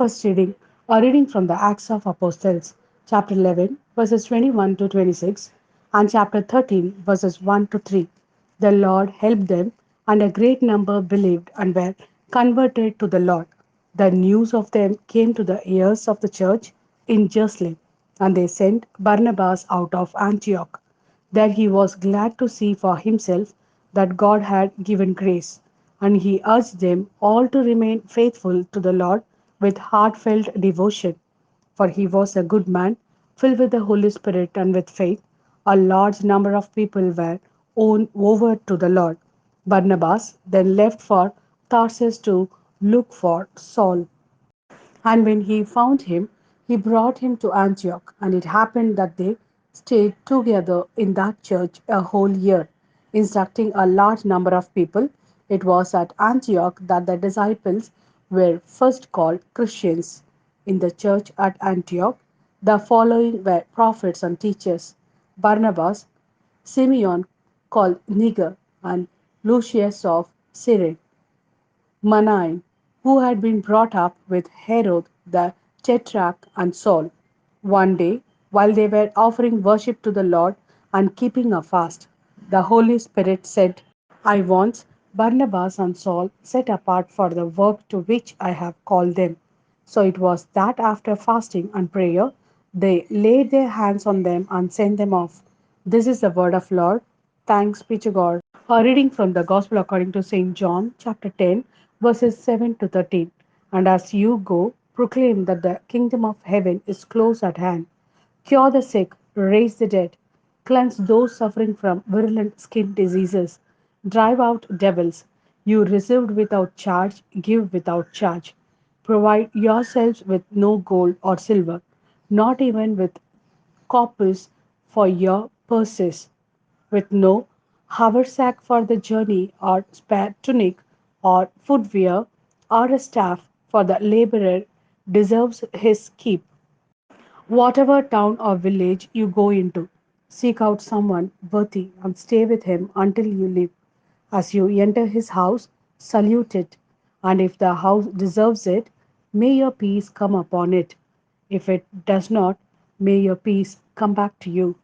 First reading, a reading from the Acts of Apostles, chapter 11, verses 21 to 26, and chapter 13, verses 1 to 3. The Lord helped them, and a great number believed and were converted to the Lord. The news of them came to the ears of the church in Jerusalem, and they sent Barnabas out of Antioch. There he was glad to see for himself that God had given grace, and he urged them all to remain faithful to the Lord with heartfelt devotion. For he was a good man, filled with the Holy Spirit and with faith. A large number of people were won over to the Lord. Barnabas then left for Tarsus to look for Saul. And when he found him, he brought him to Antioch. And it happened that they stayed together in that church a whole year, instructing a large number of people. It was at Antioch that the disciples were first called Christians. In the church at Antioch, the following were prophets and teachers: Barnabas, Simeon called Niger, and Lucius of Cyrene, Manaen, who had been brought up with Herod the Tetrarch, and Saul. One day, while they were offering worship to the Lord and keeping a fast, the Holy Spirit said, I want Barnabas and Saul set apart for the work to which I have called them. So it was that after fasting and prayer, they laid their hands on them and sent them off. This is the word of Lord. Thanks be to God. A reading from the Gospel according to St. John, chapter 10, verses 7 to 13. And as you go, proclaim that the kingdom of heaven is close at hand. Cure the sick, raise the dead, cleanse those suffering from virulent skin diseases, drive out devils. You received without charge, give without charge. Provide yourselves with no gold or silver, not even with coppers for your purses, with no haversack for the journey, or spare tunic, or footwear, or a staff, for the laborer deserves his keep. Whatever town or village you go into, seek out someone worthy and stay with him until you leave. As you enter his house, salute it, and if the house deserves it, may your peace come upon it. If it does not, may your peace come back to you.